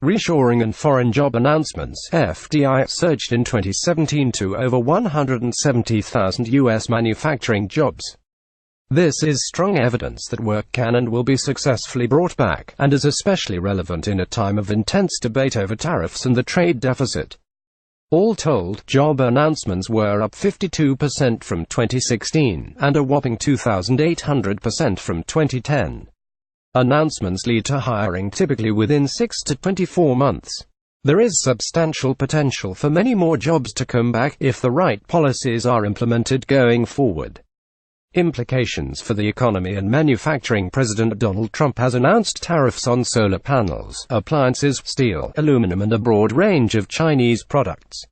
Reshoring and foreign job announcements (FDI) surged in 2017 to over 170,000 U.S. manufacturing jobs. This is strong evidence that work can and will be successfully brought back, and is especially relevant in a time of intense debate over tariffs and the trade deficit. All told, job announcements were up 52% from 2016, and a whopping 2,800% from 2010. Announcements lead to hiring typically within 6 to 24 months. There is substantial potential for many more jobs to come back if the right policies are implemented going forward. Implications for the economy and manufacturing. President Donald Trump has announced tariffs on solar panels, appliances, steel, aluminum and a broad range of Chinese products.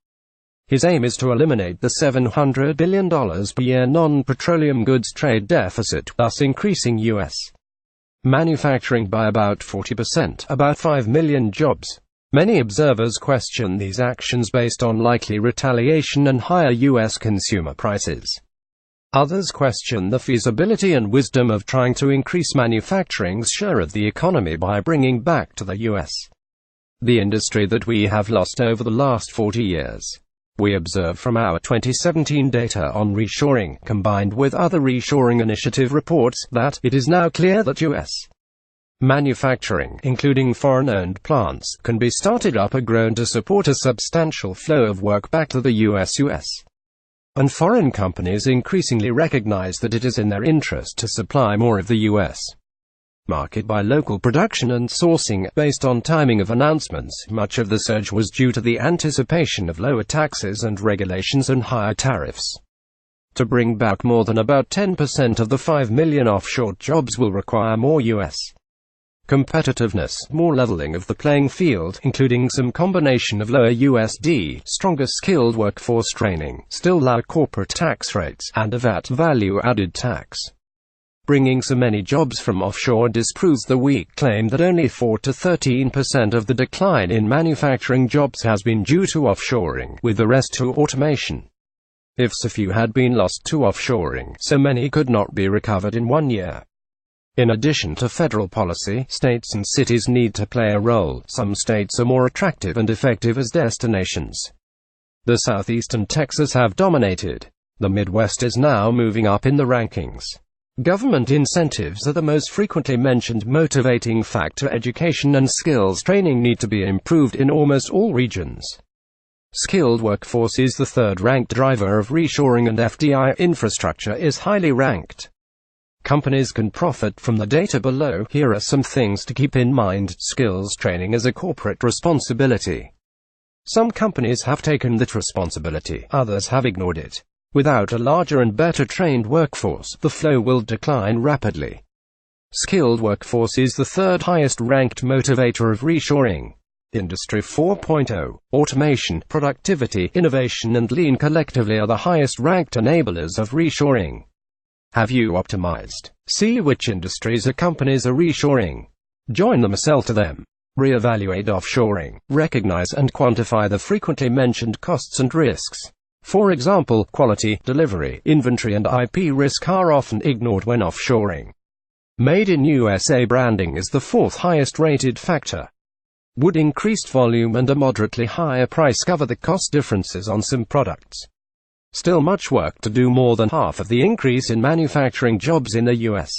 His aim is to eliminate the $700 billion per year non-petroleum goods trade deficit, thus increasing U.S. manufacturing by about 40%, about 5 million jobs. Many observers question these actions based on likely retaliation and higher U.S. consumer prices. Others question the feasibility and wisdom of trying to increase manufacturing's share of the economy by bringing back to the U.S. the industry that we have lost over the last 40 years. We observe from our 2017 data on reshoring, combined with other reshoring initiative reports, that it is now clear that U.S. manufacturing, including foreign-owned plants, can be started up and grown to support a substantial flow of work back to the U.S. And foreign companies increasingly recognize that it is in their interest to supply more of the U.S. market by local production and sourcing. Based on timing of announcements, much of the surge was due to the anticipation of lower taxes and regulations and higher tariffs. To bring back more than about 10% of the 5 million offshore jobs will require more U.S. competitiveness, more leveling of the playing field, including some combination of lower USD, stronger skilled workforce training, still lower corporate tax rates, and a VAT value-added tax. Bringing so many jobs from offshore disproves the weak claim that only 4 to 13% of the decline in manufacturing jobs has been due to offshoring, with the rest to automation. If so few had been lost to offshoring, so many could not be recovered in 1 year. In addition to federal policy, states and cities need to play a role. Some states are more attractive and effective as destinations. The Southeast and Texas have dominated. The Midwest is now moving up in the rankings. Government incentives are the most frequently mentioned motivating factor. Education and skills training need to be improved in almost all regions. Skilled workforce is the third-ranked driver of reshoring, and FDI infrastructure is highly ranked. Companies can profit from the data below. Here are some things to keep in mind. Skills training is a corporate responsibility. Some companies have taken that responsibility, others have ignored it. Without a larger and better trained workforce, the flow will decline rapidly. Skilled workforce is the third highest ranked motivator of reshoring. Industry 4.0, automation, productivity, innovation and lean collectively are the highest ranked enablers of reshoring. Have you optimized? See which industries or companies are reshoring. Join them or sell to them. Reevaluate offshoring. Recognize and quantify the frequently mentioned costs and risks. For example, quality, delivery, inventory and IP risk are often ignored when offshoring. Made in USA branding is the fourth highest rated factor. Would increased volume and a moderately higher price cover the cost differences on some products? Still much work to do. More than half of the increase in manufacturing jobs in the U.S.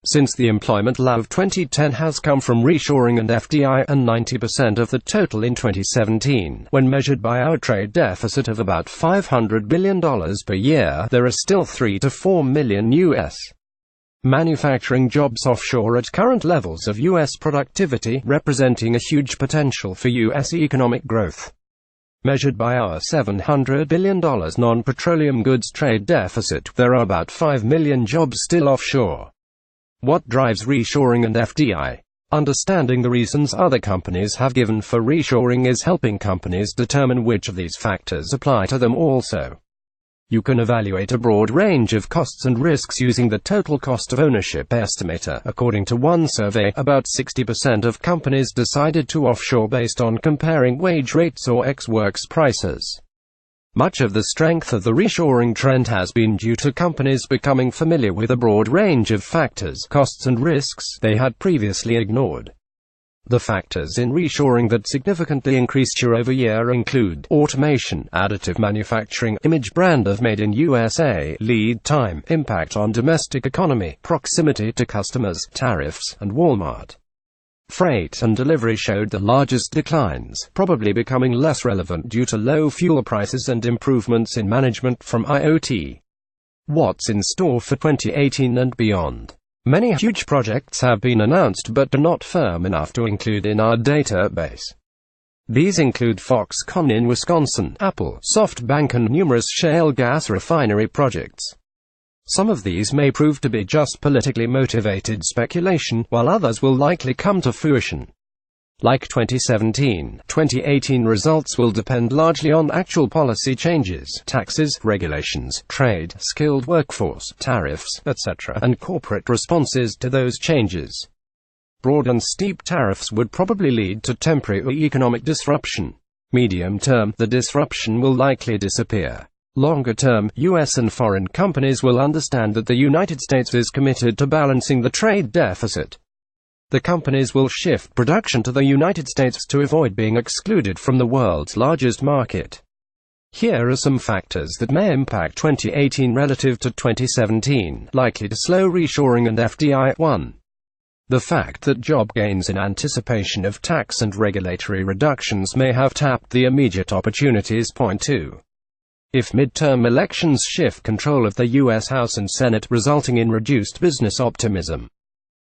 since the employment low of 2010 has come from reshoring and FDI, and 90% of the total in 2017. When measured by our trade deficit of about $500 billion per year, there are still 3 to 4 million U.S. manufacturing jobs offshore at current levels of U.S. productivity, representing a huge potential for U.S. economic growth. Measured by our $700 billion non-petroleum goods trade deficit, there are about 5 million jobs still offshore. What drives reshoring and FDI? Understanding the reasons other companies have given for reshoring is helping companies determine which of these factors apply to them also. You can evaluate a broad range of costs and risks using the total cost of ownership estimator. According to one survey, about 60% of companies decided to offshore based on comparing wage rates or ex-works prices. Much of the strength of the reshoring trend has been due to companies becoming familiar with a broad range of factors, costs and risks they had previously ignored. The factors in reshoring that significantly increased year-over-year include automation, additive manufacturing, image brand of Made in USA, lead time, impact on domestic economy, proximity to customers, tariffs, and Walmart. Freight and delivery showed the largest declines, probably becoming less relevant due to low fuel prices and improvements in management from IoT. What's in store for 2018 and beyond? Many huge projects have been announced but are not firm enough to include in our database. These include Foxconn in Wisconsin, Apple, SoftBank, and numerous shale gas refinery projects. Some of these may prove to be just politically motivated speculation, while others will likely come to fruition. Like 2017, 2018 results will depend largely on actual policy changes, taxes, regulations, trade, skilled workforce, tariffs, etc., and corporate responses to those changes. Broad and steep tariffs would probably lead to temporary economic disruption. Medium term, the disruption will likely disappear. Longer term, U.S. and foreign companies will understand that the United States is committed to balancing the trade deficit. The companies will shift production to the United States to avoid being excluded from the world's largest market. Here are some factors that may impact 2018 relative to 2017, likely to slow reshoring and FDI. 1. The fact that job gains in anticipation of tax and regulatory reductions may have tapped the immediate opportunities. 2. If midterm elections shift control of the U.S. House and Senate, resulting in reduced business optimism,